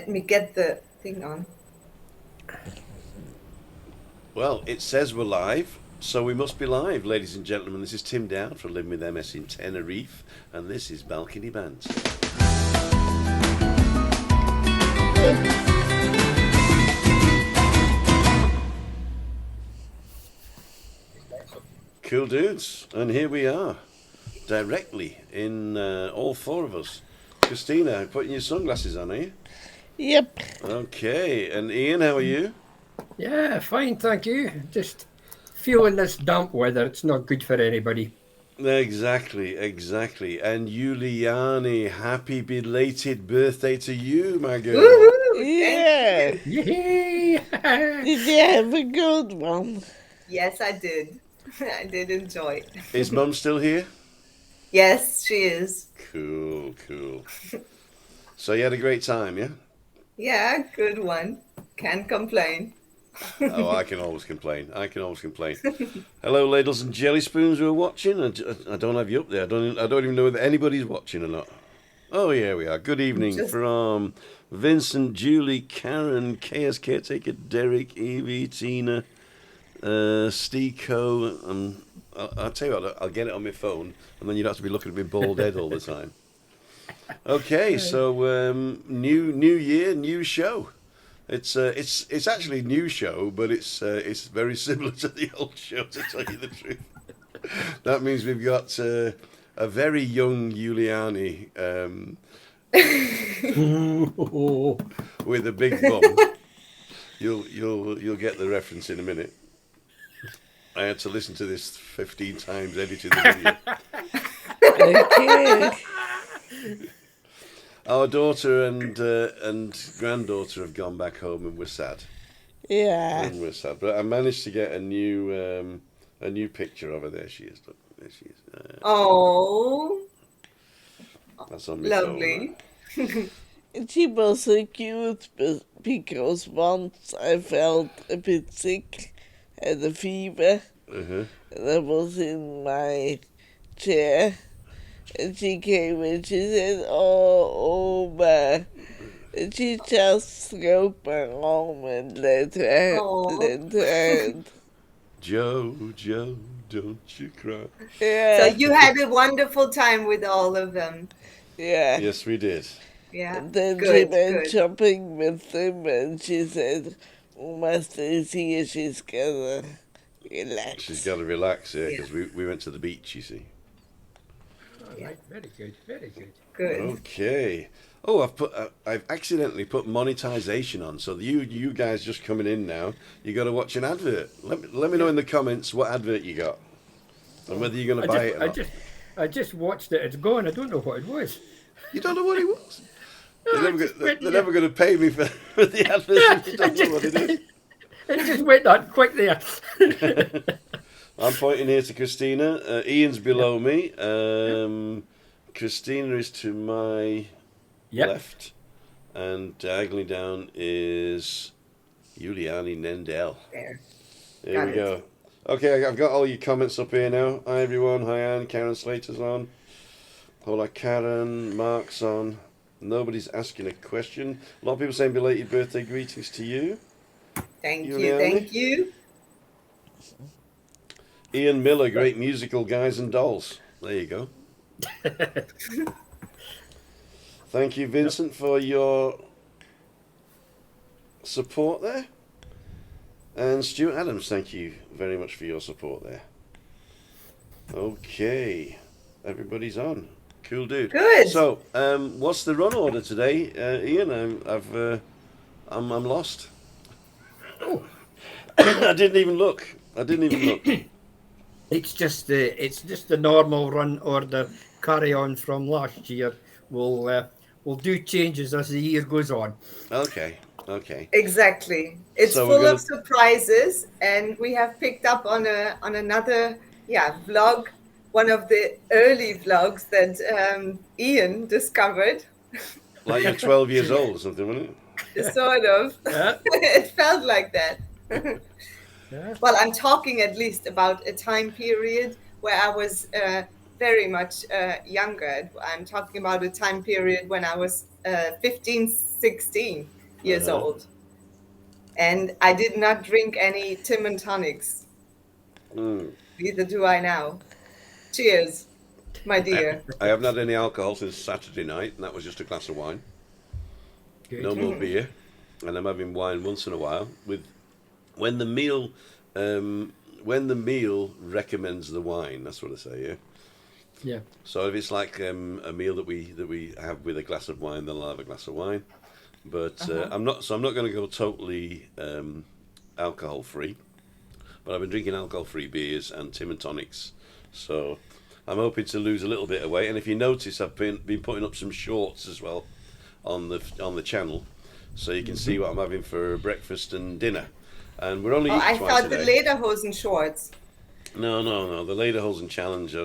Let me get the thing on. Well, it says we're live, so we must be live, ladies and gentlemen. This is Tim Dowd from Living with MS in Tenerife, and this is Balcony Banter. Cool dudes, and here we are, directly in all four of us. Christina, putting your sunglasses on, are you? Yep. Okay, and Ian, how are you? Yeah, fine, thank you. Just feeling this damp weather. It's not good for anybody. Exactly. And Juliane, happy belated birthday to you, my girl. Woohoo! Yeah. Thank you. Yay! Did you have a good one? Yes, I did. I did enjoy it. Is Mum still here? Yes, she is. Cool. So you had a great time, yeah? Yeah, good one. Can't complain. Oh, I can always complain. Hello, ladles and jelly spoons who are watching. I don't have you up there. I don't even know whether anybody's watching or not. Oh, yeah, we are. Good evening from Vincent, Julie, Karen, Chaos Caretaker, Derek, Evie, Tina, Steeko. I'll tell you what, I'll get it on my phone, and then you'd have to be looking at my bald head all the time. Okay, so new year, new show. It's actually a new show, but it's very similar to the old show, to tell you the truth. That means we've got a very young Juliane with a big bum. You'll get the reference in a minute. I had to listen to this 15 times editing the video. Okay. Our daughter and granddaughter have gone back home, and we're sad. Yeah. But I managed to get a new picture of her. There she is. Look, there she is. Oh, That's on my lovely. phone. She was so cute because once I felt a bit sick, had a fever, and I was in my chair. And she came and she said, "Oh, Oma." And she just stroked my arm and let her hand. Joe, don't you cry. Yeah. So you had a wonderful time with all of them. Yeah. Yes, we did. Yeah. And then she Good, went good. shopping with them and she said, Oma stays here, she's gonna relax. She's got to relax here because we went to the beach, you see. Right, very good, very good. Good. Okay. Oh, I've accidentally put monetization on, so you guys just coming in now, you got to watch an advert. Let me know in the comments what advert you got and whether you're going to buy it or not. I just watched it. It's gone. I don't know what it was. You don't know what it was? No, They're never going to pay me for the advert if you don't know what it is. It just went that quick there. I'm pointing here to Christina. Ian's below me. Christina is to my left. And diagonally down is Juliane Nendel. There we go. Okay, I've got all your comments up here now. Hi everyone. Hi Anne. Karen Slater's on. Hola Karen. Mark's on. Nobody's asking a question. A lot of people saying belated birthday greetings to you. Thank Juliane. you. Ian Miller, great musical guys and dolls. There you go. Thank you, Vincent, for your support there. And Stuart Adams, thank you very much for your support there. Okay, everybody's on. Cool dude. Good. So, what's the run order today, Ian? I'm lost. Oh. I didn't even look. It's just the normal run order. Carry on from last year. We'll do changes as the year goes on. Okay. Exactly. It's So full of surprises, and we have picked up on another vlog, one of the early vlogs that Ian discovered. Like you're 12 years old or something, wasn't it? Sort of. Yeah. It felt like that. Yeah. Well, I'm talking at least about a time period where I was very much younger. I'm talking about a time period when I was 15, 16 years old. And I did not drink any Tim and tonics. Neither do I now. Cheers, my dear. I haven't had any alcohol since Saturday night, and that was just a glass of wine. Good. No more beer, and I'm having wine once in a while. When the meal recommends the wine, that's what I say. Yeah. Yeah. So if it's like a meal that we have with a glass of wine, then I'll have a glass of wine. But I'm not going to go totally alcohol free. But I've been drinking alcohol free beers and Tim and tonics. So I'm hoping to lose a little bit of weight. And if you notice, I've been putting up some shorts as well on the channel, so you can see what I'm having for breakfast and dinner. And we're only eating twice a day. I thought the lederhosen shorts. No. The lederhosen challenge.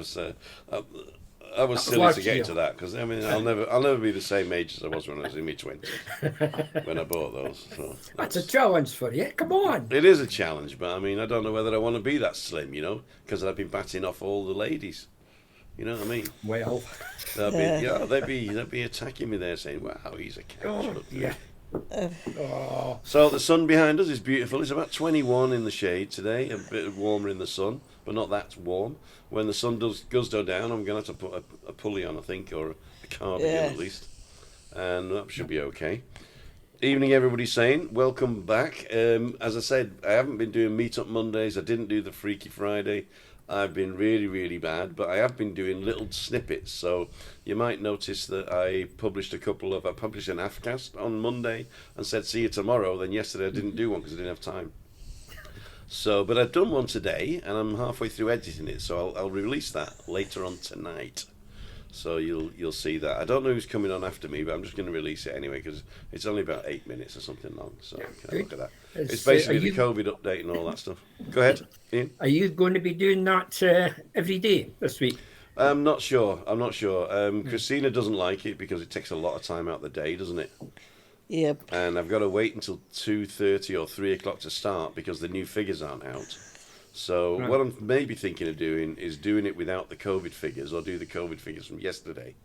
I was silly to get into that because I mean I'll never be the same age as I was when I was in my 20s when I bought those. So that's a challenge for you. Come on. It is a challenge, but I mean I don't know whether I want to be that slim, because I've been batting off all the ladies. You know what I mean? Well, they'd be attacking me there, saying, "Wow, he's a catch." oh, yeah. So the sun behind us is beautiful. It's about 21 in the shade today, a bit warmer in the sun, but not that warm. When the sun does go down, I'm going to have to put a pulley on, I think, or a cardigan at least, and that should be okay. Evening, everybody saying, welcome back. As I said, I haven't been doing Meetup Mondays. I didn't do the Freaky Friday. I've been really, really bad, but I have been doing little snippets. So you might notice that I published an AFCast on Monday and said, see you tomorrow. Then yesterday I didn't do one because I didn't have time. So, but I've done one today and I'm halfway through editing it. So I'll release that later on tonight. So you'll see that. I don't know who's coming on after me, but I'm just going to release it anyway because it's only about 8 minutes or something long. So look at that. It's basically the COVID update and all that stuff. Go ahead, Ian. Are you going to be doing that every day this week? I'm not sure. Christina doesn't like it because it takes a lot of time out of the day, doesn't it? Yep. And I've got to wait until 2:30 or 3 o'clock to start because the new figures aren't out. So what I'm maybe thinking of doing is doing it without the COVID figures, or do the COVID figures from yesterday,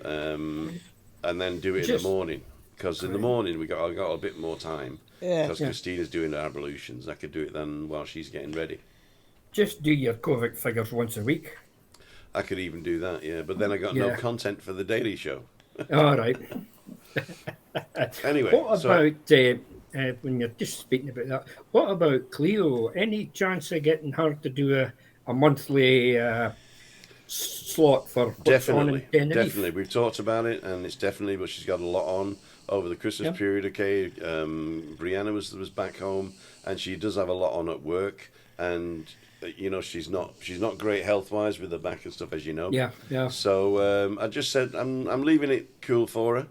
and then do it in the morning. Because in the morning I got a bit more time. Because Christina's doing her ablutions, I could do it then while she's getting ready. Just do your COVID figures once a week. I could even do that, yeah. But then I got no content for the Daily Show. All right. Anyway, what about when you're just speaking about that? What about Cleo? Any chance of getting her to do a monthly slot for what's on in Tenerife? Definitely. We've talked about it, and it's definitely. But she's got a lot on over the Christmas period. Okay, Brianna was back home, and she does have a lot on at work, and she's not great health wise with the back and stuff, as you know. Yeah. So I just said I'm leaving it cool for her.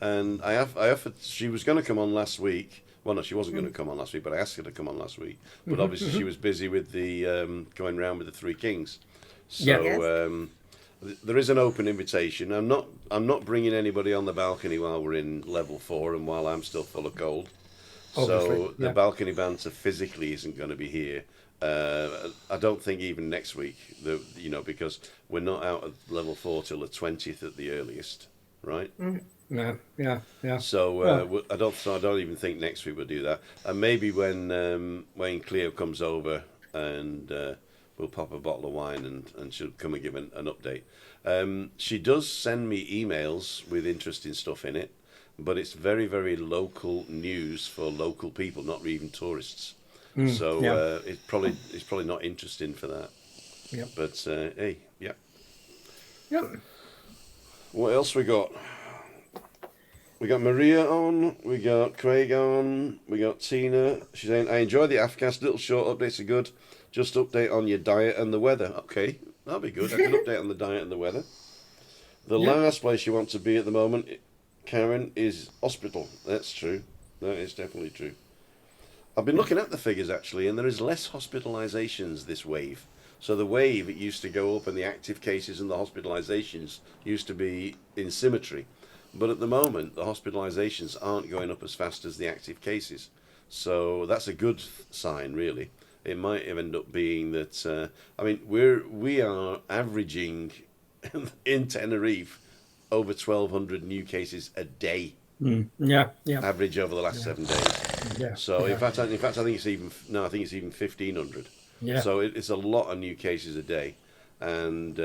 And I offered. She was going to come on last week. Well, no, she wasn't going to come on last week, but I asked her to come on last week. But obviously, she was busy with the going round with the Three Kings. So there is an open invitation. I'm not bringing anybody on the balcony while we're in level 4 and while I'm still full of cold. So the balcony banter physically isn't going to be here. I don't think even next week. Because we're not out of level 4 till the 20th at the earliest, right? Yeah. So I don't even think next week we'll do that. And maybe when Cleo comes over and we'll pop a bottle of wine and she'll come and give an update. She does send me emails with interesting stuff in it, but it's very, very local news for local people, not even tourists. So it's probably not interesting for that. Yeah. But hey, yeah. Yep. What else we got? We got Maria on, we got Craig on, we got Tina. She's saying, I enjoy the AFCast, little short updates are good. Just update on your diet and the weather. Okay, that'll be good. I can update on the diet and the weather. The last place you want to be at the moment, Karen, is hospital. That's true. That is definitely true. I've been looking at the figures actually, and there is less hospitalizations this wave. So the wave, it used to go up and the active cases and the hospitalizations used to be in symmetry. But at the moment, the hospitalizations aren't going up as fast as the active cases. So that's a good sign, really. It might end up being that, we are averaging in Tenerife, over 1,200 new cases a day. Yeah. Average over the last 7 days. Yeah. So in fact, I think it's even 1,500. Yeah. So it's a lot of new cases a day, and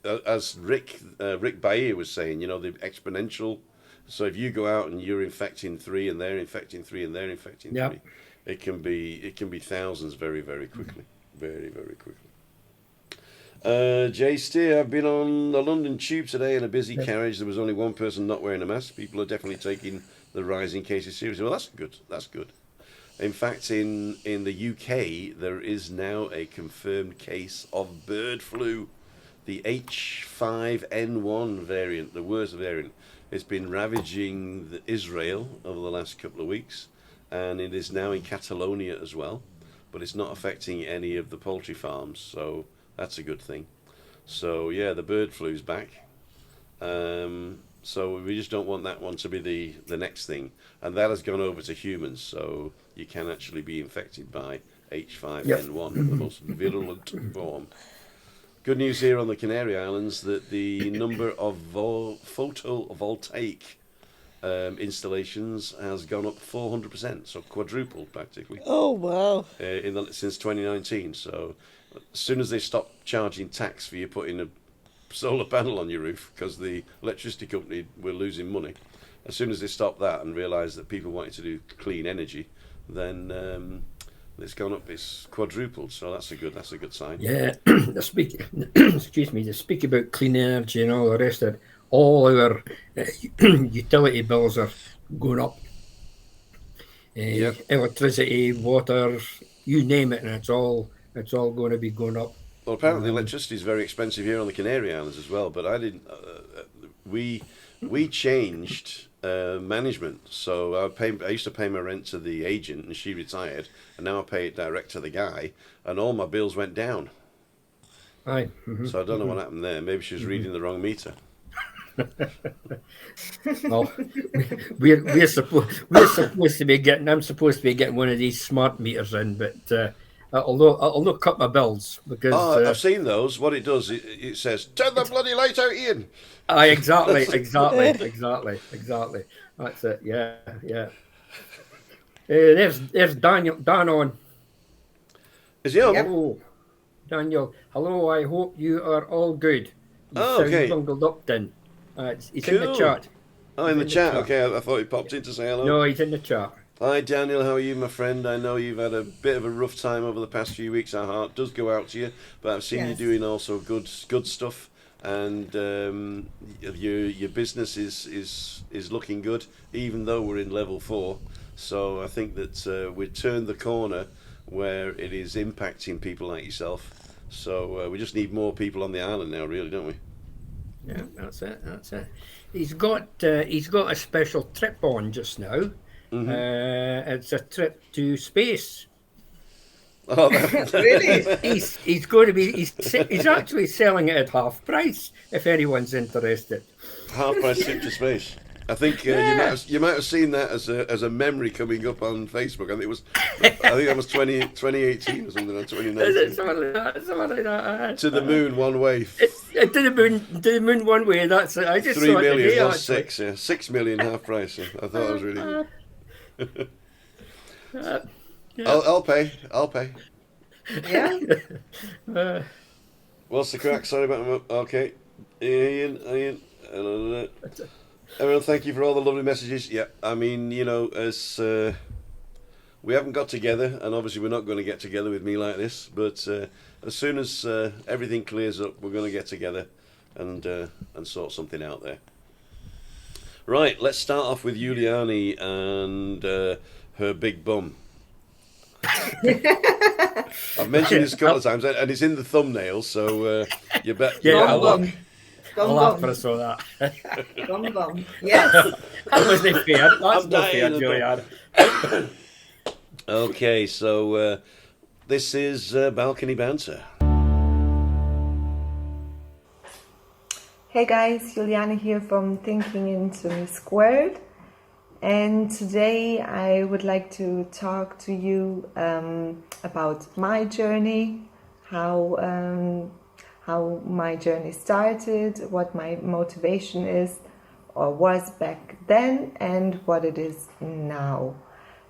as Rick Bailly was saying, the exponential. So if you go out and you're infecting 3, and they're infecting 3, and they're infecting 3, it can be thousands very, very quickly, very, very quickly. Jay Steer, I've been on the London Tube today in a busy carriage. There was only one person not wearing a mask. People are definitely taking the rising cases seriously. Well, that's good. That's good. In fact, in the UK, there is now a confirmed case of bird flu. The H5N1 variant, the worst variant, it's been ravaging Israel over the last couple of weeks, and it is now in Catalonia as well, but it's not affecting any of the poultry farms, so that's a good thing. So yeah, the bird flu's back. So we just don't want that one to be the next thing, and that has gone over to humans, so you can actually be infected by H5N1, the most virulent form. Good news here on the Canary Islands that the number of photovoltaic installations has gone up 400%, so quadrupled practically. Oh wow! Since 2019. So as soon as they stop charging tax for you putting a solar panel on your roof, because the electricity company were losing money, as soon as they stop that and realise that people wanted to do clean energy, then it's gone up. It's quadrupled. So that's a good sign. Yeah. Excuse me. To speak about clean energy and all the rest of it, all our utility bills are going up. Electricity, water, you name it, and it's all going to be going up. Well, apparently electricity is very expensive here on the Canary Islands as well. But I didn't. We changed management, so I used to pay my rent to the agent, and she retired, and now I pay it direct to the guy, and all my bills went down. Aye. So I don't know what happened there. Maybe she was reading the wrong meter. Well, we're supposed to be getting. I'm supposed to be getting one of these smart meters in, but I'll look up my bills because. I've seen those. What it does, it says, "Turn the bloody light out, Ian." Exactly. That's it. Yeah. There's Daniel. Dan on. Is he on? Hello, Daniel. Hello. I hope you are all good. Okay. Bungled up then. He's in the chat. Oh, in the chat. Okay, I thought he popped in to say hello. No, he's in the chat. Hi, Daniel. How are you, my friend? I know you've had a bit of a rough time over the past few weeks. Our heart does go out to you, but I've seen you doing also good stuff, and your business is looking good, even though we're in level 4. So I think that we've turned the corner where it is impacting people like yourself. So we just need more people on the island now, really, don't we? Yeah, that's it. He's got a special trip on just now. Mm-hmm. It's a trip to space. Oh, Really? He's going to be. He's actually selling it at half price if anyone's interested. Half price trip to space. I think you might have seen that as a memory coming up on Facebook. I think that was 2018 or something, or 2019. Something like that. To the moon one way. To the moon one way. That's it. I just 3 saw it million, today, not actually. 6. Yeah, 6 million half price. Yeah. I thought that was really good. Yeah. I'll pay. Yeah. What's the crack? Sorry about my. Okay, Ian. Everyone, thank you for all the lovely messages. Yeah, I mean, as we haven't got together, and obviously we're not going to get together with me like this, but as soon as everything clears up, we're going to get together and sort something out there. Right, let's start off with Juliane and her big bum. I've mentioned this a couple of times, and it's in the thumbnail, so you bet. I'll laugh when I saw that. Bum. Yes. That wasn't fair. That's not fair, Juliane. Okay, so this is Balcony Banter. Hey guys, Juliane here from Thinking into Squared, and today I would like to talk to you about my journey, how how my journey started, what my motivation is or was back then, and what it is now.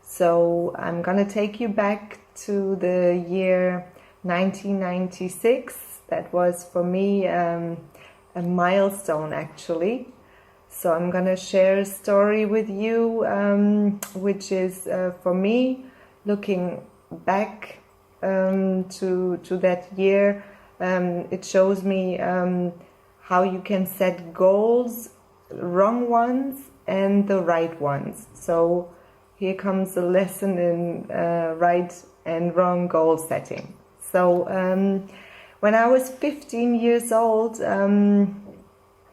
So I'm gonna take you back to the year 1996. That was for me a milestone, actually. So I'm gonna share a story with you, which is for me, looking back to that year. It shows me how you can set goals, wrong ones and the right ones. So here comes a lesson in right and wrong goal setting. So when I was 15 years old,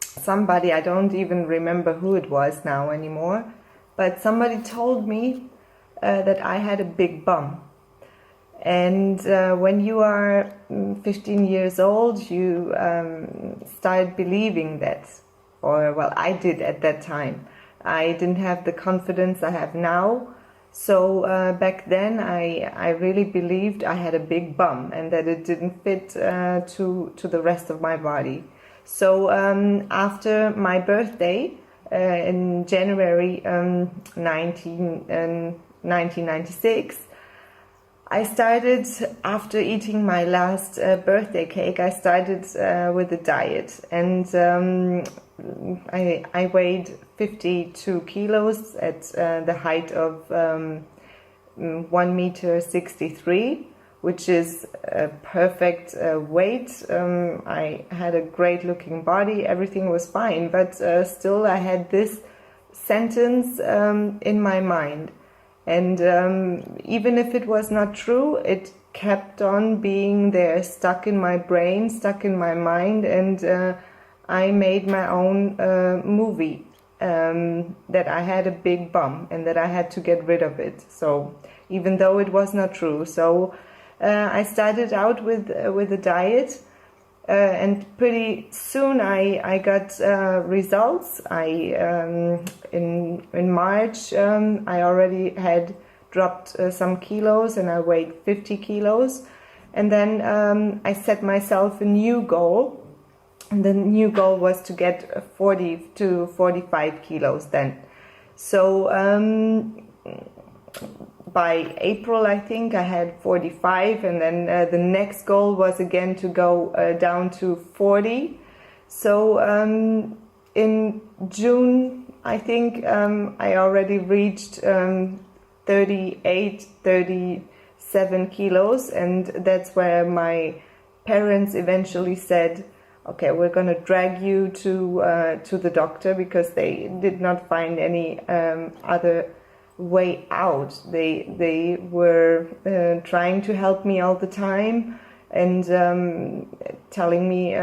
somebody, I don't even remember who it was now anymore, but somebody told me that I had a big bum. And when you are 15 years old, you start believing that. Or, well, I did at that time. I didn't have the confidence I have now. So back then, I really believed I had a big bum and that it didn't fit to the rest of my body. So after my birthday in January 1996, I started, after eating my last birthday cake, I started with a diet, and I weighed 52 kilos at the height of 1.63 meters, which is a perfect weight. I had a great looking body, everything was fine, but still I had this sentence in my mind. And even if it was not true, it kept on being there, stuck in my brain, stuck in my mind, and I made my own movie that I had a big bum and that I had to get rid of it. So even though it was not true, so I started out with a diet. And pretty soon I got results. In March I already had dropped some kilos and I weighed 50 kilos. And then I set myself a new goal. And the new goal was to get 40 to 45 kilos then. So by April, I think, I had 45, and then the next goal was again to go down to 40. So in June, I think I already reached 38, 37 kilos, and that's where my parents eventually said, okay, we're going to drag you to the doctor, because they did not find any other way out. They were trying to help me all the time and telling me,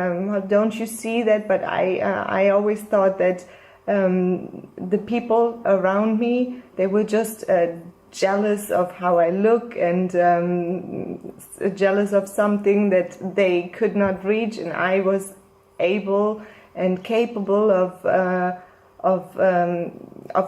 don't you see that? But I always thought that the people around me, they were just jealous of how I look and jealous of something that they could not reach, and I was able and capable of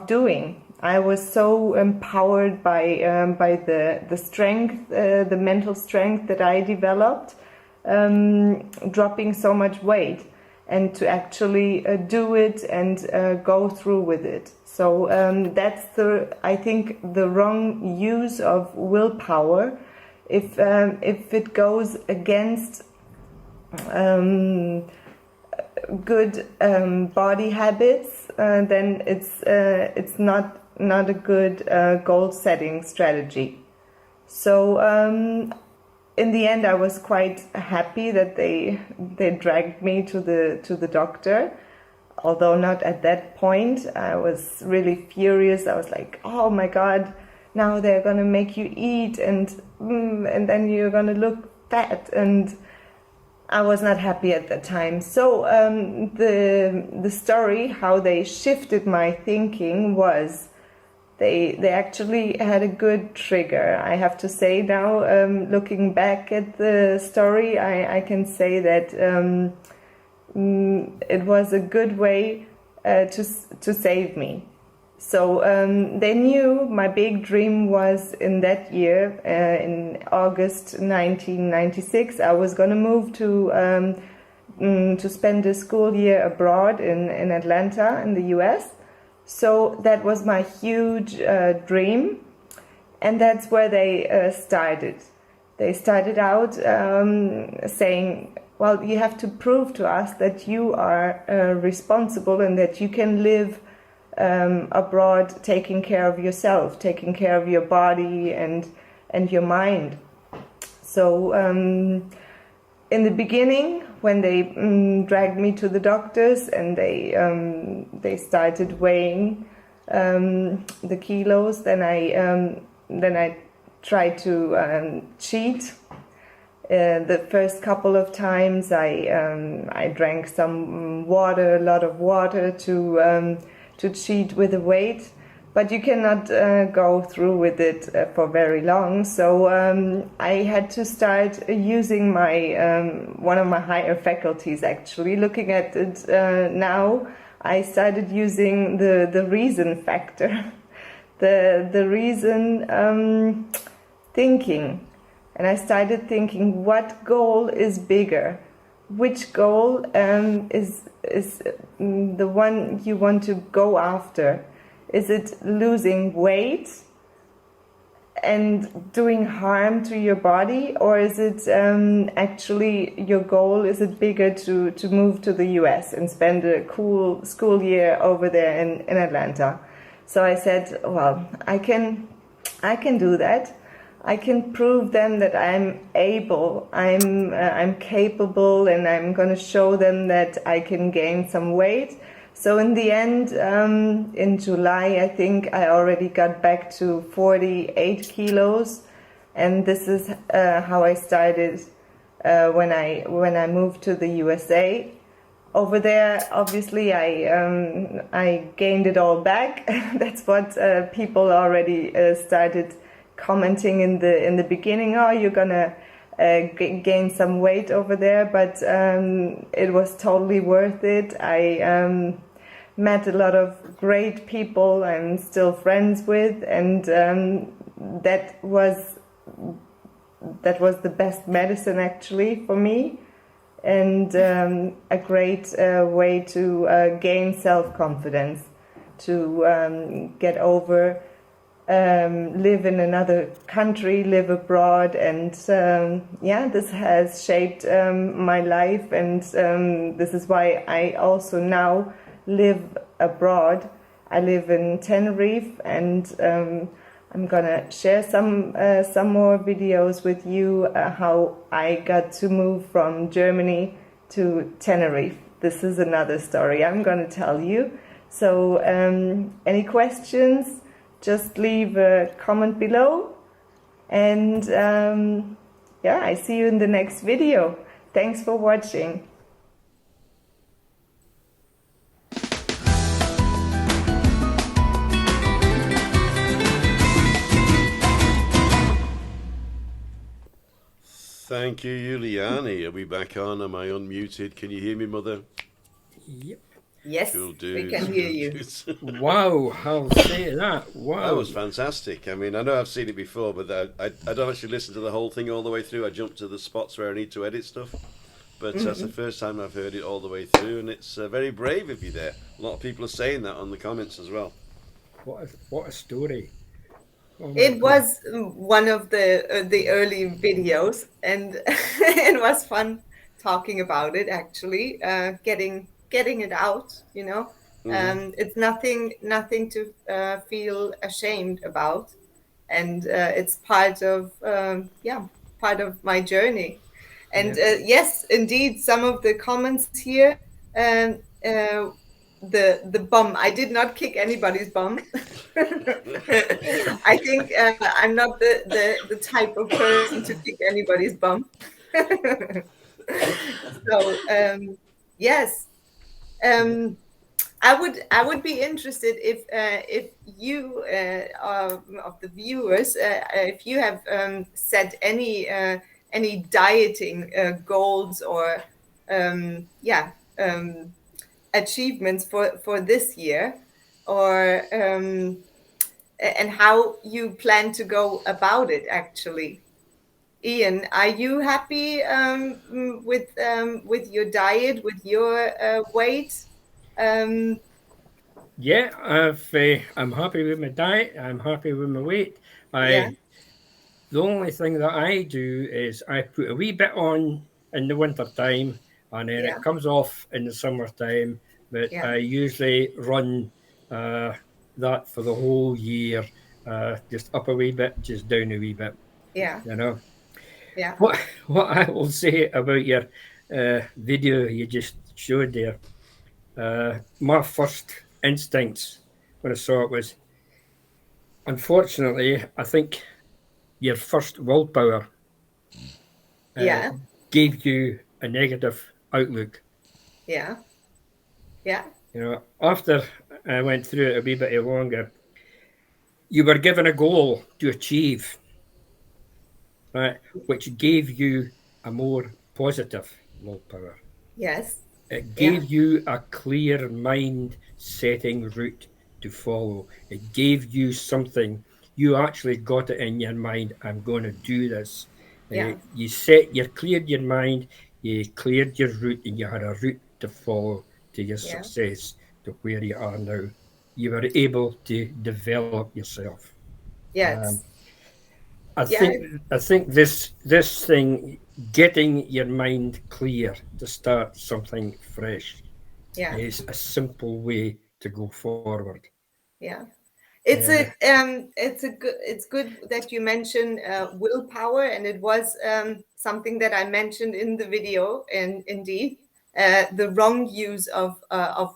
doing. I was so empowered by the strength, the mental strength that I developed, dropping so much weight, and to actually do it and go through with it. So that's I think the wrong use of willpower. If it goes against good body habits, then it's not a good goal setting strategy. So in the end, I was quite happy that they dragged me to the doctor. Although not at that point, I was really furious. I was like, oh my God, now they're gonna make you eat, and then you're gonna look fat, and I was not happy at that time. So the story, how they shifted my thinking, was they actually had a good trigger. I have to say now, looking back at the story, I can say that it was a good way to save me. So they knew my big dream was in that year, in August 1996, I was going to move to to spend a school year abroad in Atlanta in the US. So that was my huge dream, and that's where they started. They started out saying, well, you have to prove to us that you are responsible and that you can live abroad taking care of yourself, taking care of your body and your mind. So in the beginning, when they dragged me to the doctors and they started weighing the kilos, then I tried to cheat. The first couple of times, I drank some water, a lot of water, to cheat with the weight. But you cannot go through with it for very long. So I had to start using my one of my higher faculties. Actually, looking at it now, I started using the reason factor, the reason thinking. And I started thinking, what goal is bigger? Which goal is the one you want to go after? Is it losing weight and doing harm to your body? Or is it actually your goal, is it bigger to move to the US and spend a cool school year over there in Atlanta? So I said, well, I can do that. I can prove them that I'm able, I'm capable, and I'm going to show them that I can gain some weight. So in the end, in July, I think I already got back to 48 kilos, and this is how I started when I moved to the USA. Over there, obviously, I gained it all back. That's what people already started commenting in the beginning. Oh, you're gonna gain some weight over there, but it was totally worth it. I met a lot of great people I'm still friends with, and that was the best medicine actually for me, and a great way to gain self-confidence, to get over live in another country, live abroad, and this has shaped my life, and this is why I also now live abroad. I live in Tenerife, and I'm gonna share some more videos with you how I got to move from Germany to Tenerife. This is another story I'm gonna tell you. So any questions? Just leave a comment below, and I see you in the next video. Thanks for watching. Thank you, Juliane. Are we back on? Am I unmuted? Can you hear me, Mother? Yep. Yes, cool we can hear you. Wow, I'll say that. Wow. That was fantastic. I mean, I know I've seen it before, but I don't actually listen to the whole thing all the way through. I jump to the spots where I need to edit stuff. But that's the first time I've heard it all the way through, and it's very brave of you there. A lot of people are saying that on the comments as well. What a story. Oh it God. was one of the early videos, and it was fun talking about it, actually, getting it out, you know. It's nothing to feel ashamed about, and it's part of part of my journey. And yes, indeed, some of the comments here, the bum, I did not kick anybody's bum. I think I'm not the type of person to kick anybody's bum. So yes, I would be interested if you of the viewers, if you have set any dieting goals or achievements for this year, or and how you plan to go about it, actually. Ian, are you happy with your diet, with your weight? Yeah, I'm happy with my diet. I'm happy with my weight. Yeah, The only thing that I do is I put a wee bit on in the winter time, and then yeah, it comes off in the summertime. But yeah, I usually run that for the whole year, just up a wee bit, just down a wee bit. yeah, You know yeah, what? What I will say about your video you just showed there. My first instincts when I saw it was, unfortunately, I think your first willpower uh, yeah, gave you a negative outlook. yeah, yeah, After I went through it a wee bit longer, you were given a goal to achieve, right, which gave you a more positive willpower. yes, It yeah, gave you a clear mind setting route to follow. It gave you something. You actually got it in your mind. I'm going to do this. yeah, You cleared your mind, you cleared your route, and you had a route to follow to your yeah, success to where you are now. You were able to develop yourself. Um, yes, I yeah, think I think this thing, getting your mind clear to start something fresh, yeah, is a simple way to go forward. yeah. And It's good that you mention willpower, and it was something that I mentioned in the video, and indeed the wrong use of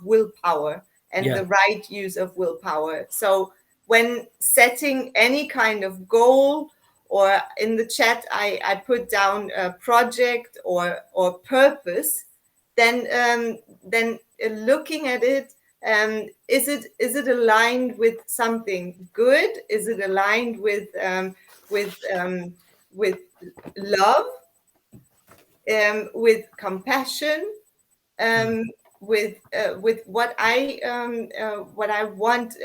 willpower and yeah, the right use of willpower. So when setting any kind of goal, or in the chat I put down a project or purpose, then looking at it, is it aligned with something good? Is it aligned with with love, with compassion, um, with what I want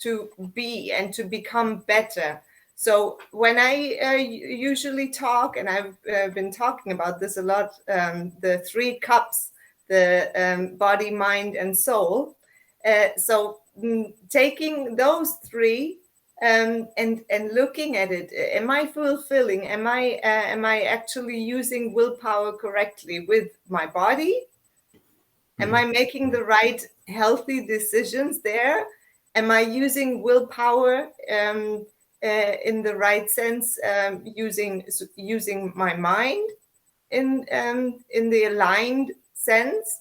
to be and to become better. So when I usually talk, and I've been talking about this a lot, the three cups, the body, mind, and soul. So taking those three and looking at it, am I fulfilling? Am I actually using willpower correctly with my body? Am I making the right healthy decisions there? Am I using willpower in the right sense, using my mind in the aligned sense?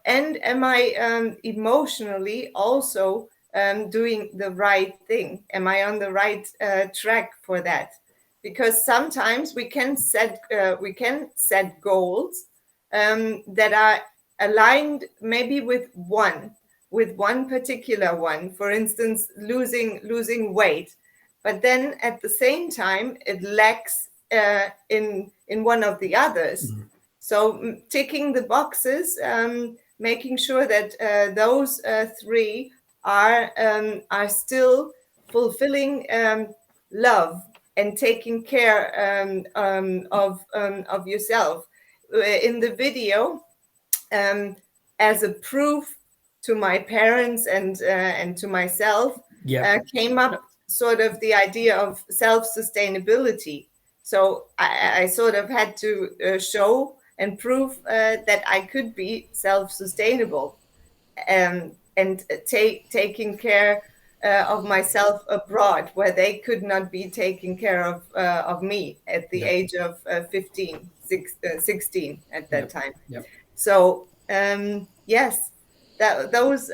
And am I emotionally also doing the right thing? Am I on the right track for that? Because sometimes we can set goals that are aligned maybe with one particular one. For instance, losing weight, but then at the same time it lacks in one of the others. So ticking the boxes, making sure that those three are still fulfilling love and taking care of yourself. In the video, as a proof to my parents and to myself, yeah, came up sort of the idea of self-sustainability. So I sort of had to show and prove that I could be self-sustainable, and taking care of myself abroad, where they could not be taking care of me at the yeah, age of 16 at yeah, that time. yeah, So yes, those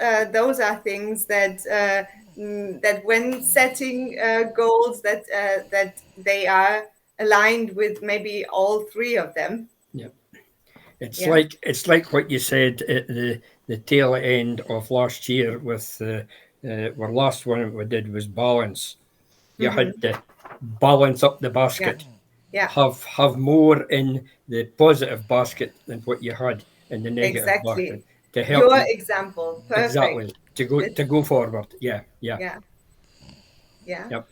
are things that when setting goals, that they are aligned with maybe all three of them. yeah. Yeah. It's like what you said at the tail end of last year with our last one we did was balance. You Hmm. had to balance up the Yeah. basket, Yeah. have more in the positive basket than what you had in the negative basket Exactly. to help Your you example. Perfect. exactly to go It's, forward. Yeah, yeah, yeah. Yeah. yep,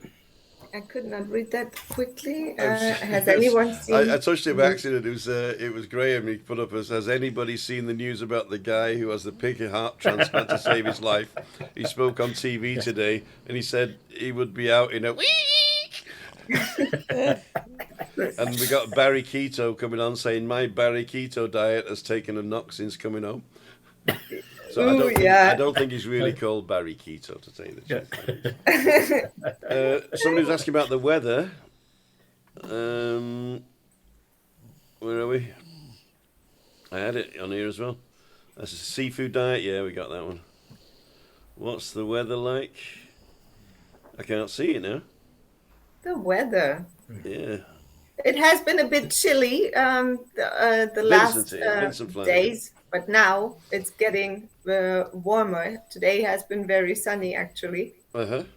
I could not read that quickly. Has anyone seen? I touched it by accident. It was Graham. He put up as, has anybody seen the news about the guy who has the pig heart transplant to save his life? He spoke on TV today, and he said he would be out in a week. And we got Barry Keto coming on saying my Barry Keto diet has taken a knock since coming home. So I don't think he's really called Barry Keto, to tell you the truth. Somebody was asking about the weather. Where are we? I had it on here as well. That's a seafood diet. Yeah, we got that one. What's the weather like? I can't see it now. The weather. Yeah. It has been a bit chilly the last days, but now it's getting warmer. Today has been very sunny, actually. But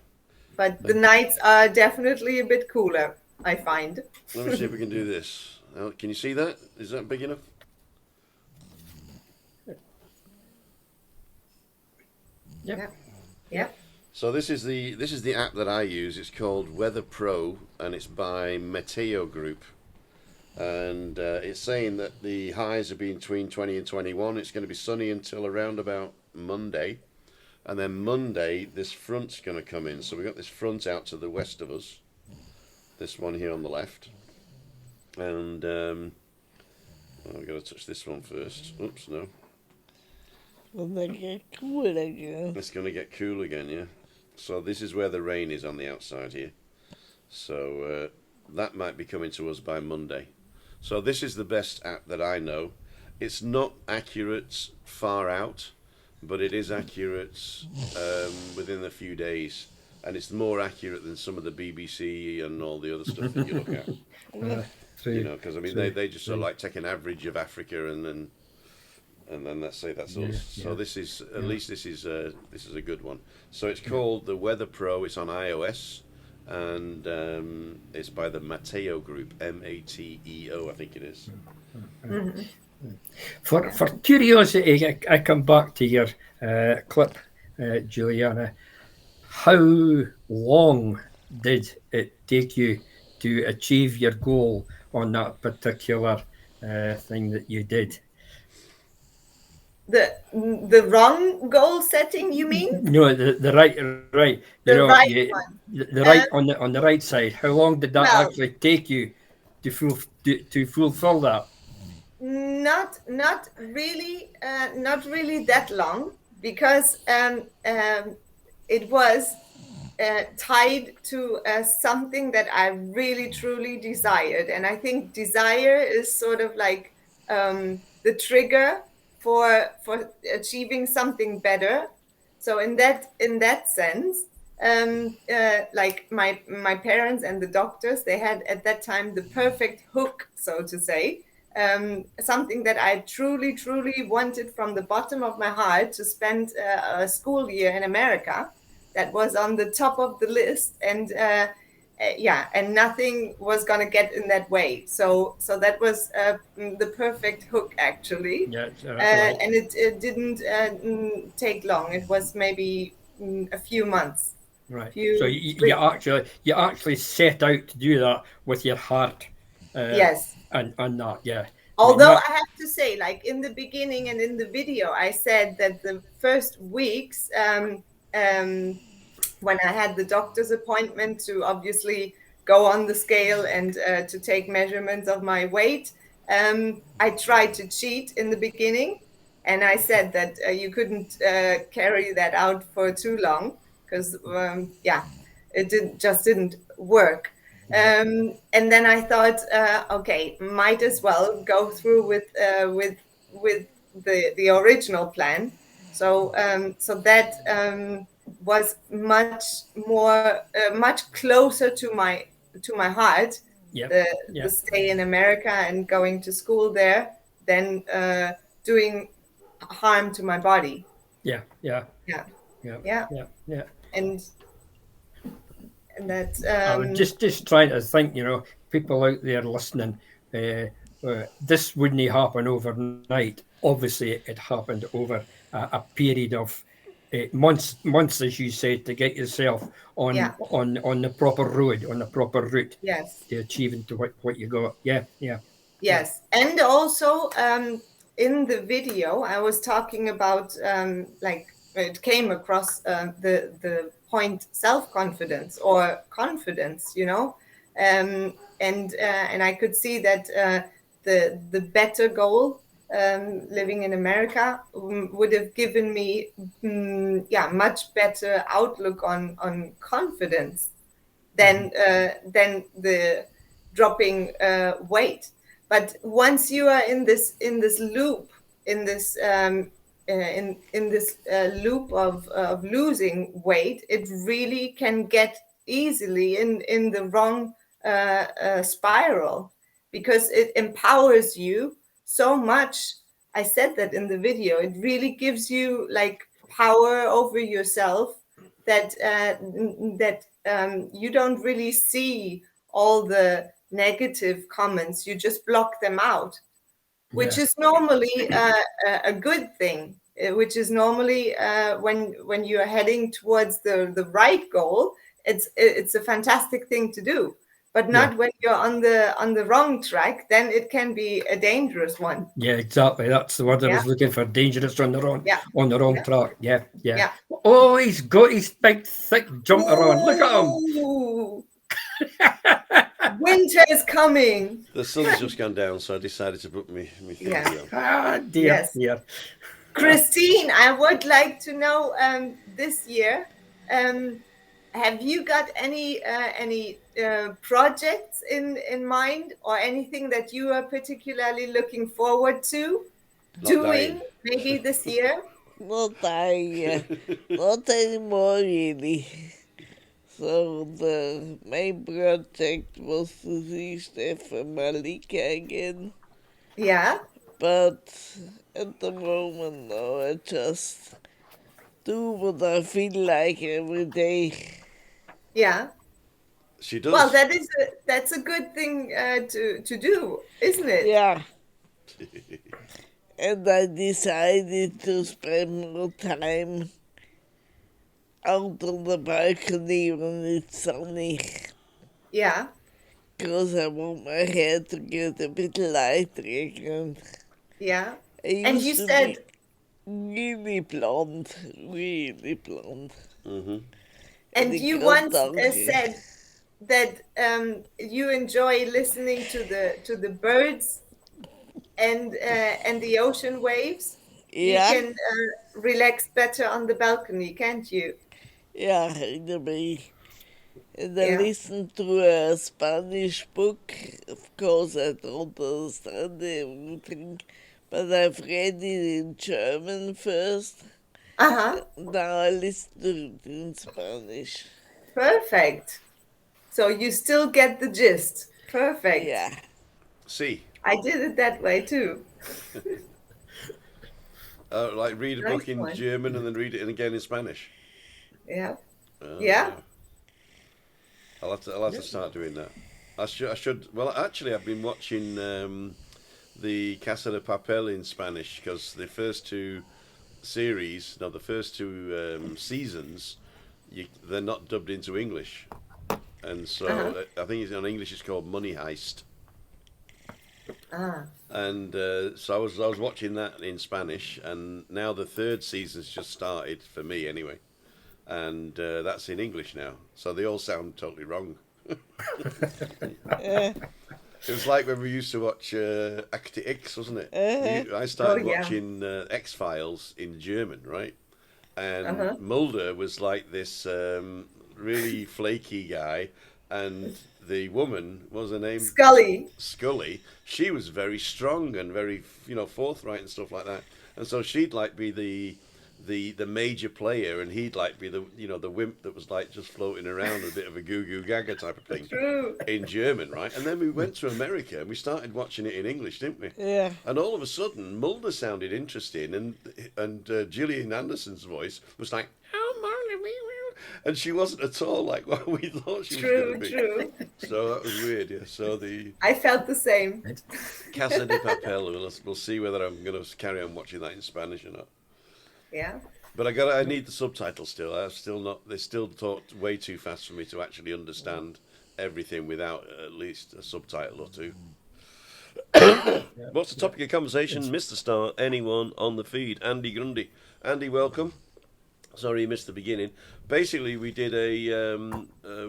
the nights are definitely a bit cooler, I find. Let me see if we can do this. Can you see that? Is that big enough? Yep. Yep. So this is the app that I use. It's called Weather Pro, and it's by Meteo Group. And it's saying that the highs are between 20 and 21. It's going to be sunny until around about Monday. And then Monday, this front's going to come in. So we've got this front out to the west of us. This one here on the left. And I've got to touch this one first. Oops, no. Will they get cool again? It's going to get cool again, yeah. So this is where the rain is on the outside here. So that might be coming to us by Monday. So this is the best app that I know. It's not accurate far out, but it is accurate within a few days. And it's more accurate than some of the BBC and all the other stuff that you look at. You know, because I mean, they just sort of like take an average of Africa and then let's say that's us. So this is at least this is a good one. So it's called the Weather Pro. It's on iOS, and it's by the Meteo Group, Mateo, I think it is. For curiosity, I come back to your clip, Juliana. How long did it take you to achieve your goal on that particular thing that you did? The wrong goal setting, you mean? No, the right. The right one. The right on the right side. How long did that actually take you to fulfill that? Not really that long, because it was tied to something that I really truly desired, and I think desire is sort of like the trigger for achieving something better. So in that sense, like my parents and the doctors, they had at that time the perfect hook, so to say, something that I truly wanted from the bottom of my heart, to spend a school year in America. That was on the top of the list, and and nothing was going to get in that way. So that was the perfect hook, actually. Yeah, and it didn't take long. It was maybe a few months. Right. So you actually set out to do that with your heart. Yes. And that, yeah. Although I have to say, like in the beginning and in the video, I said that the first weeks, when I had the doctor's appointment to obviously go on the scale and to take measurements of my weight, I tried to cheat in the beginning, and I said that you couldn't carry that out for too long, because it didn't work. And then I thought, okay, might as well go through with the original plan. So that was much closer to my heart. The stay in America and going to school there than doing harm to my body. Yeah. And that's I was just trying to think, people out there listening, this wouldn't happen overnight. Obviously, it happened over a period of months, as you said, to get yourself on Yeah. on the proper road, on the proper route Yes. to achieving to what you got. Yeah. Yes. And also in the video, I was talking about like it came across the point self-confidence or confidence, and I could see that the better goal living in America would have given me much better outlook on confidence than the dropping weight. But once you are in this loop, in this loop of losing weight, it really can get easily in the wrong spiral, because it empowers you so much. I said that in the video. It really gives you like power over yourself that you don't really see all the negative comments. You just block them out, which is normally a good thing. Which is normally when you are heading towards the right goal, it's a fantastic thing to do. But not when you're on the wrong track. Then it can be a dangerous one. Yeah, exactly. That's the word I was looking for. Dangerous on the wrong track. Yeah. Oh, he's got his big thick jumper on. Look at him. Winter is coming. The sun's just gone down, so I decided to put me thing on. Ah, dear. Christine, I would like to know this year, have you got any projects in mind, or anything that you are particularly looking forward to doing maybe this year? Not not anymore really. So the main project was to see Stefan Malika again. Yeah. But at the moment, no, I just do what I feel like every day. Yeah. She does. Well, that's a good thing to do, isn't it? Yeah. And I decided to spend more time out on the balcony when it's sunny. Yeah. Because I want my hair to get a bit lighter again. Yeah. And you said really blonde. Mm-hmm. And you once said that you enjoy listening to the birds and the ocean waves. Yeah. You can relax better on the balcony, can't you? Yeah, anyway. And I listened to a Spanish book. Of course, I don't understand everything, but I've read it in German first. Uh-huh. Now I listen to it in Spanish. Perfect. So you still get the gist. Perfect. Yeah. See. I did it that way too. Like read a book in German and then read it again in Spanish. Yeah. Yeah. I'll have to start doing that. I should. Well, actually, I've been watching the Casa de Papel in Spanish, because the first two seasons, they're not dubbed into English, and so I think in English it's called Money Heist. And so I was watching that in Spanish, and now the third season's just started for me anyway, and that's in English now, so they all sound totally wrong. It was like when we used to watch Akte X, wasn't it? I started watching X-Files in German, right? And Mulder was like this really flaky guy, and the woman, what was her name? Scully. She was very strong and very, forthright and stuff like that. And so she'd like be the major player, and he'd like be the wimp that was like just floating around, a bit of a goo goo gaga type of thing. In German, right? And then we went to America and we started watching it in English, didn't we? Yeah. And all of a sudden, Mulder sounded interesting, and Juliane Anderson's voice was like, and she wasn't at all like what we thought she was going to be. True. So that was weird, yeah. So I felt the same. Casa de Papel. We'll see whether I'm going to carry on watching that in Spanish or not. Yeah. But I need the subtitles still. They still talk way too fast for me to actually understand everything without at least a subtitle or two. What's the topic of conversation, Mr. Star? Anyone on the feed? Andy Grundy. Andy, welcome. Sorry you missed the beginning. Basically, we did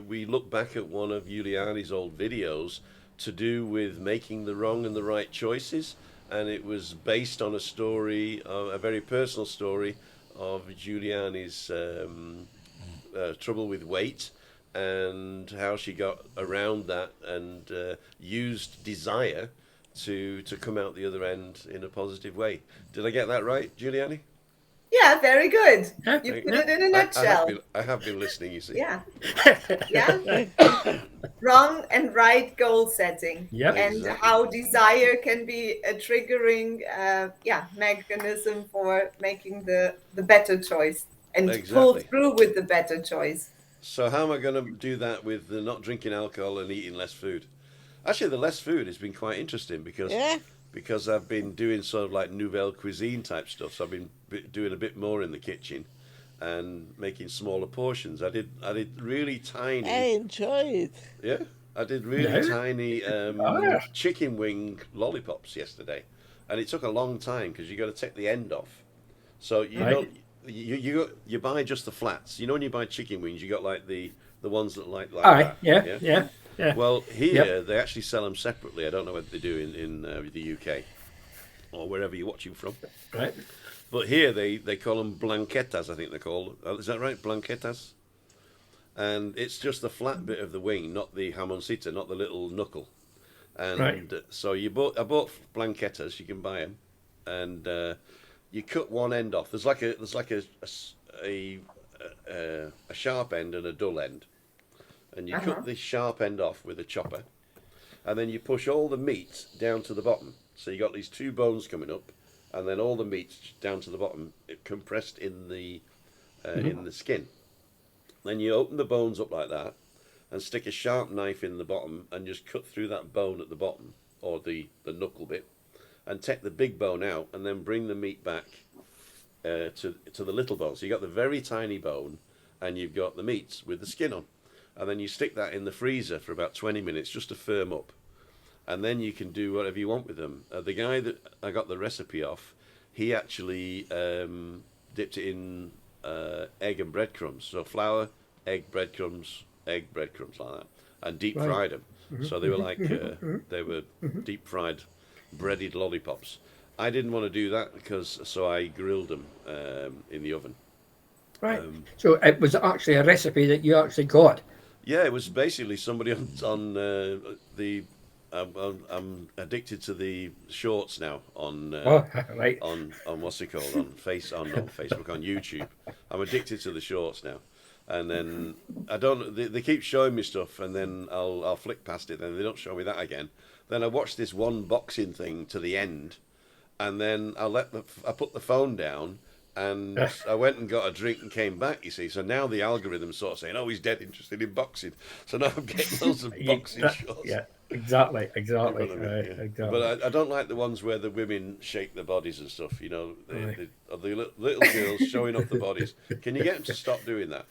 we looked back at one of Juliane's old videos to do with making the wrong and the right choices, and it was based on a story, a very personal story of Juliane's trouble with weight and how she got around that and used desire to come out the other end in a positive way. Did I get that right, Juliane? Yeah, very good. You put it in a nutshell. I have been listening, you see. Yeah. Yeah. Wrong and right goal setting. Yep. And Exactly. how desire can be a triggering mechanism for making the better choice and pull through with the better choice. So how am I going to do that with the not drinking alcohol and eating less food? Actually, the less food has been quite interesting because I've been doing sort of like nouvelle cuisine type stuff. So I've been doing a bit more in the kitchen and making smaller portions. I did really tiny. I enjoy it. Yeah, I did really tiny chicken wing lollipops yesterday, and it took a long time because you got to take the end off. So you don't. You buy just the flats. You know when you buy chicken wings, you got like the ones that like that. Yeah. Well, here they actually sell them separately. I don't know what they do in the UK or wherever you're watching from. Right. But here they call them blanquetas, I think they're called. Is that right? Blanquetas? And it's just the flat bit of the wing, not the jamoncita, not the little knuckle. And so I bought blanquetas. You can buy them, and you cut one end off. There's like a sharp end and a dull end, and you cut the sharp end off with a chopper, and then you push all the meat down to the bottom. So you got these two bones coming up, and then all the meat down to the bottom, compressed in the skin. Then you open the bones up like that, and stick a sharp knife in the bottom, and just cut through that bone at the bottom, or the knuckle bit, and take the big bone out, and then bring the meat back to the little bone. So you got the very tiny bone, and you've got the meat with the skin on, and then you stick that in the freezer for about 20 minutes just to firm up, and then you can do whatever you want with them. The guy that I got the recipe off, he actually dipped it in egg and breadcrumbs. So flour, egg, breadcrumbs, like that, and deep fried them. So they were like deep fried breaded lollipops. I didn't want to do that so I grilled them in the oven. Right. So it was actually a recipe that you actually got. Yeah, it was basically somebody on the. I'm addicted to the shorts now on on what's it called on Facebook, on YouTube. I'm addicted to the shorts now, and then they keep showing me stuff, and then I'll flick past it. Then they don't show me that again. Then I watch this one boxing thing to the end, and then I put the phone down. And I went and got a drink and came back, you see. So now the algorithm's sort of saying, oh, he's dead interested in boxing. So now I'm getting loads of boxing shots. Yeah, exactly. Exactly. But I don't like the ones where the women shake their bodies and stuff, you know, the little girls showing off the bodies. Can you get them to stop doing that?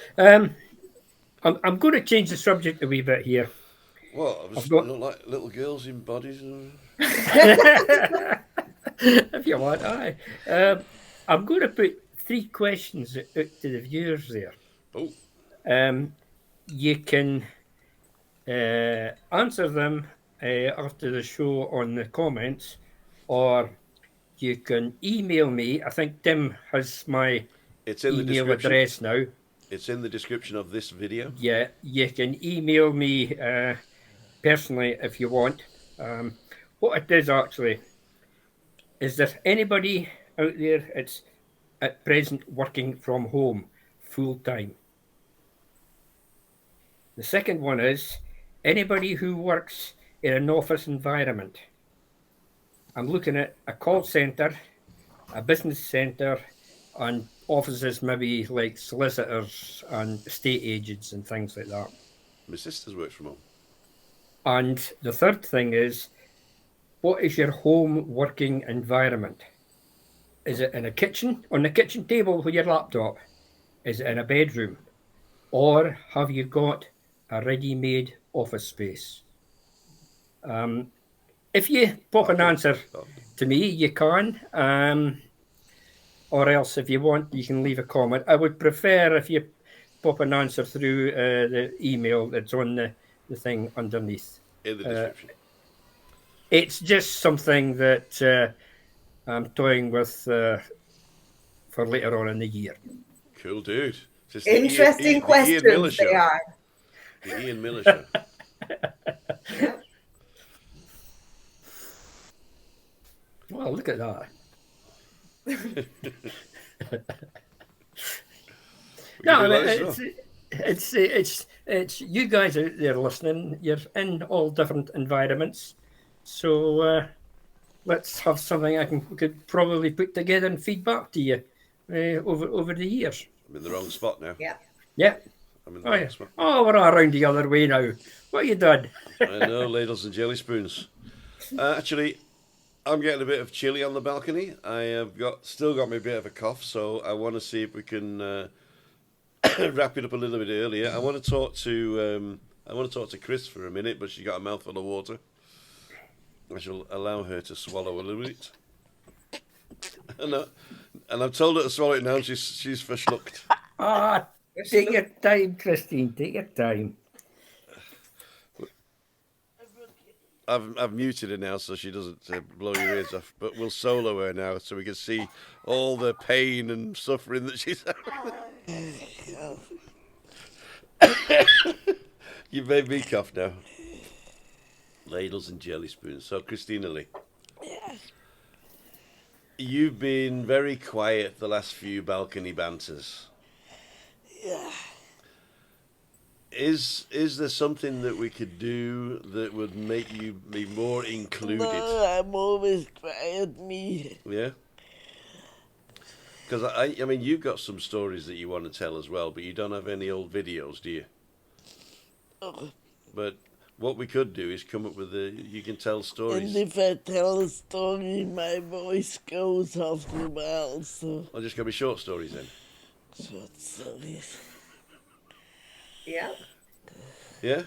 I'm going to change the subject a wee bit here. What? Not like little girls in bodies? If you want, aye. I'm going to put 3 questions out to the viewers there. Oh. You can answer them after the show on the comments, or you can email me. I think Tim has my email address now. It's in the description of this video. Yeah, you can email me personally if you want. What it is actually, is there anybody out there that's at present working from home full time? The second one is anybody who works in an office environment. I'm looking at a call centre, a business centre, and offices maybe like solicitors and estate agents and things like that. My sister's works from home. And the third thing is, what is your home working environment? Is it in a kitchen, on the kitchen table with your laptop? Is it in a bedroom? Or have you got a ready-made office space? If you pop an answer to me, you can. Or else, if you want, you can leave a comment. I would prefer if you pop an answer through the email that's on the thing underneath. In the description. It's just something that I'm toying with for later on in the year. Cool, dude. Interesting questions they are. The Ian Miller Show. Yeah. Well, look at that. No, it's you guys out there listening. You're in all different environments, so let's have something we could probably put together and feed back to you over the years. I'm in the wrong spot now. Yeah. Yeah. I'm in the wrong spot. Oh, we're around the other way now. What you done? I know, ladles and jelly spoons. Actually, I'm getting a bit of chilly on the balcony. I have still got me a bit of a cough, so I want to see if we can wrap it up a little bit earlier. I want to talk to Chris for a minute, but she's got a mouthful of water. I shall allow her to swallow a little bit. And I've told her to swallow it now, and she's verschlucked. Take your time, Christine. Take your time. I've muted her now so she doesn't blow your ears off. But we'll solo her now so we can see all the pain and suffering that she's having. You've made me cough now. Ladles and jelly spoons. So, Christina Lee. Yeah. You've been very quiet the last few balcony banters. Yeah. Is there something that we could do that would make you be more included? No, I'm always quiet, me. Yeah? Because, I mean, you've got some stories that you want to tell as well, but you don't have any old videos, do you? Oh. But what we could do is come up with you can tell stories. And if I tell a story, my voice goes after a while, so... Or just going to be short stories then? Short stories. Yeah. Yeah?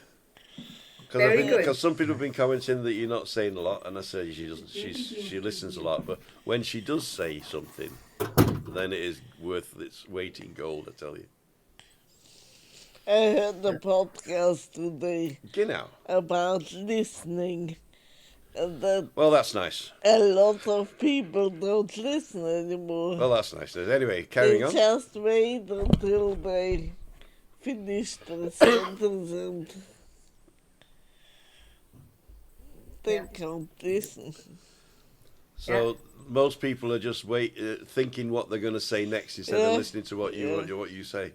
Very good. Because some people have been commenting that you're not saying a lot, and I say she doesn't. She listens a lot, but when she does say something, then it is worth its weight in gold. I tell you. I heard the podcast today Genau. about listening, and that Well, that's nice. a lot of people don't listen anymore. Well, that's nice. Anyway, carrying on. They just wait until they finish the sentence and they can't listen. So most people are just thinking what they're going to say next instead of listening to what you say.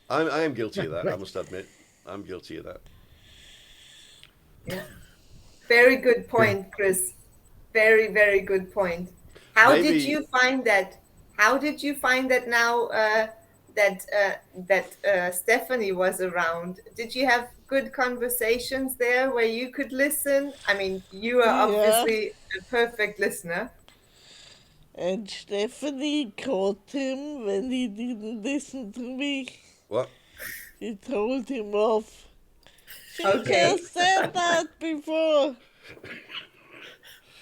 I am guilty of that. I must admit, I'm guilty of that. Yeah. Very good point, Chris. Very, very good point. How did you find that? How did you find that now that Stephanie was around? Did you have good conversations there where you could listen? I mean, you are obviously a perfect listener. And Stephanie caught him when he didn't listen to me. What? He told him off. She Okay. just said that before.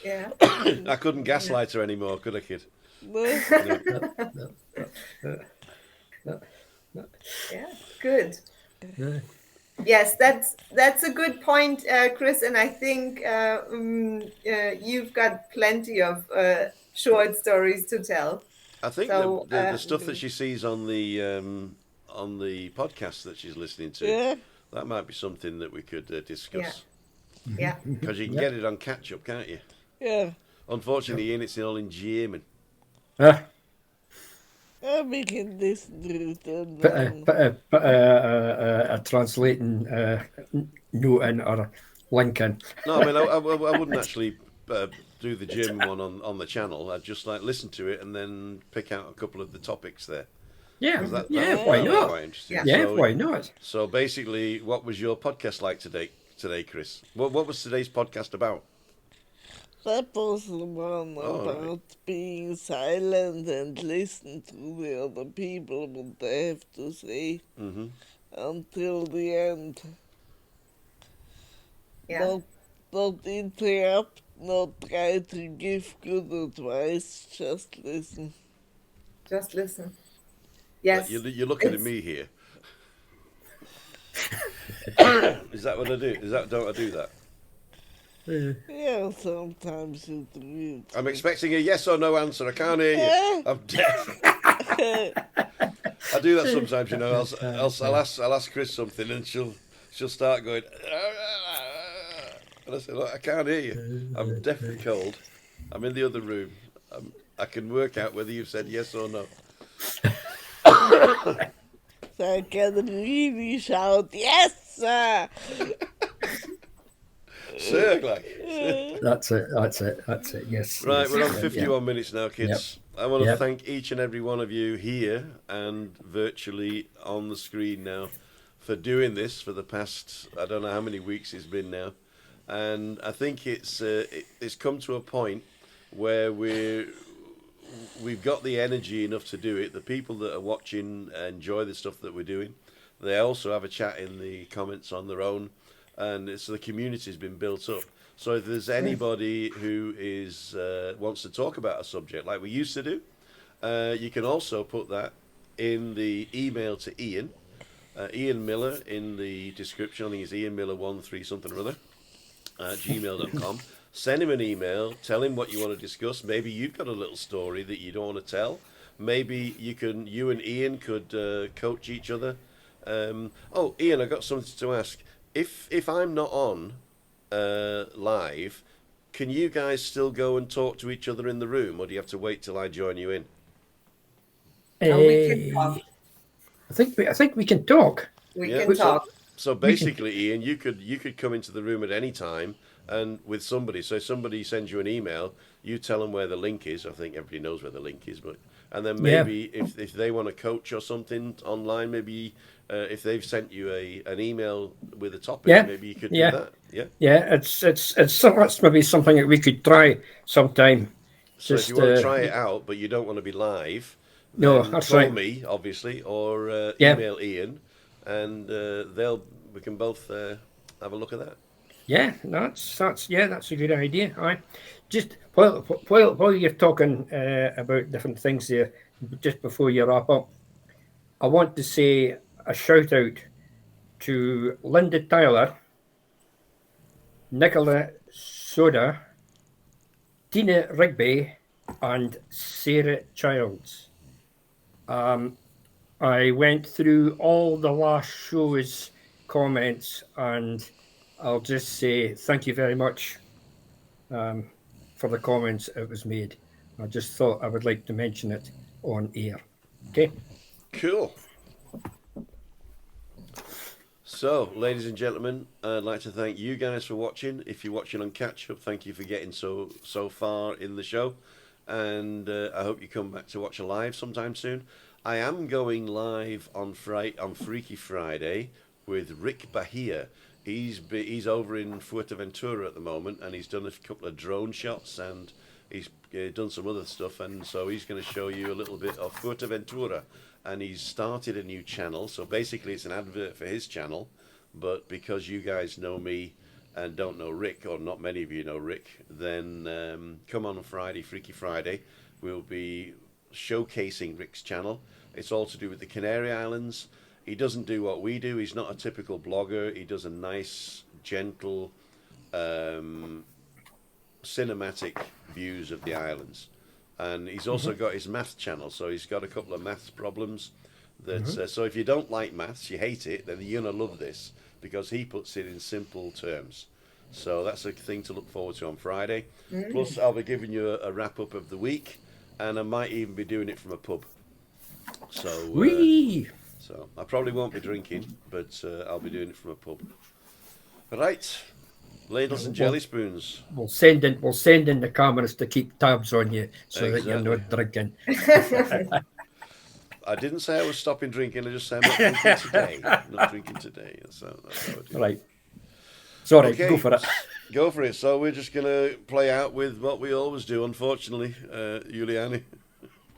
Yeah. I couldn't gaslight her anymore, could I, kid? No. Yeah. Good. Yes, that's a good point, Chris. And I think you've got plenty of short stories to tell. I think So, the stuff that she sees on the podcast that she's listening to, that might be something that we could discuss. Yeah. Because you can get it on catch up, can't you? Yeah. Unfortunately, Ian, it's all in German. We can listen to it and Put a translating note in or a link in. No, I mean, I wouldn't actually do the German one on the channel. I'd just listen to it and then pick out a couple of the topics there. Yeah, That why would be not? quite interesting. Yeah, So, why not? So basically, what was your podcast like today, Chris? What was today's podcast about? That was the one about being silent and listen to the other people, what they have to say until the end. Yeah. Not interrupt, not try to give good advice, just listen. Just listen. Yes. You're looking at me here. Is that what I do? Don't I do that? Yeah, sometimes you do it. I'm expecting a yes or no answer. I can't hear you. I'm deaf. I do that sometimes, you know. I'll ask Chris something, and she'll start going, and I say, look, I can't hear you. I'm deaf and cold. I'm in the other room. I can work out whether you've said yes or no. So I can really shout, yes, sir! Sir, like. That's it, yes. Right, yes, we're on 51 minutes now, kids. Yep. I want to thank each and every one of you here and virtually on the screen now for doing this for the past, I don't know how many weeks it's been now. And I think it's come to a point where we've got the energy enough to do it. The people that are watching enjoy the stuff that we're doing. They also have a chat in the comments on their own, and so the community's been built up. So if there's anybody who is wants to talk about a subject like we used to do, you can also put that in the email to Ian. Ian Miller in the description. I think it's Ian Miller 13 something or other at gmail.com. Send him an email. Tell him what you want to discuss. Maybe you've got a little story that you don't want to tell. Maybe you and Ian could coach each other. Oh, Ian, I got something to ask. If I'm not on live, can you guys still go and talk to each other in the room, or do you have to wait till I join you in? We can talk. I think we can talk. We can talk. So basically, Ian, you could come into the room at any time and with somebody. So if somebody sends you an email, you tell them where the link is. I think everybody knows where the link is, but and then maybe if they want to coach or something online, maybe if they've sent you an email with a topic, maybe you could do that. Yeah, it's maybe something that we could try sometime. So if you want to try it out, but you don't want to be live, then call me, obviously, or email Ian, and we can both have a look at that. Yeah, that's a good idea. All right. Just while you're talking about different things there, just before you wrap up, I want to say a shout out to Linda Tyler, Nicola Soda, Tina Rigby, and Sarah Childs. I went through all the last show's comments, and I'll just say thank you very much for the comments it was made. I just thought I would like to mention it on air. Okay? Cool. So, ladies and gentlemen, I'd like to thank you guys for watching. If you're watching on Catch Up, thank you for getting so far in the show. And I hope you come back to watch a live sometime soon. I am going live on Freaky Friday with Rick Bahia. He's over in Fuerteventura at the moment, and he's done a couple of drone shots, and he's done some other stuff, and so he's going to show you a little bit of Fuerteventura. And he's started a new channel, so basically it's an advert for his channel, but because you guys know me and don't know Rick, or not many of you know Rick, then come on Friday, Freaky Friday. We'll be showcasing Rick's channel. It's all to do with the Canary Islands. He doesn't do what we do. He's not a typical blogger. He does a nice, gentle, cinematic views of the islands. And he's also got his math channel, so he's got a couple of maths problems. So if you don't like maths, you hate it, then you're going to love this, because he puts it in simple terms. So that's a thing to look forward to on Friday. Plus, I'll be giving you a wrap-up of the week, and I might even be doing it from a pub. So, so I probably won't be drinking, but I'll be doing it from a pub. Right. Ladles and jelly spoons. We'll send in the cameras to keep tabs on you so that you're not drinking. I didn't say I was stopping drinking. I just said I'm not drinking today. So that's how I do. Right. Sorry, go for it. Go for it. So we're just going to play out with what we always do, unfortunately, Juliane.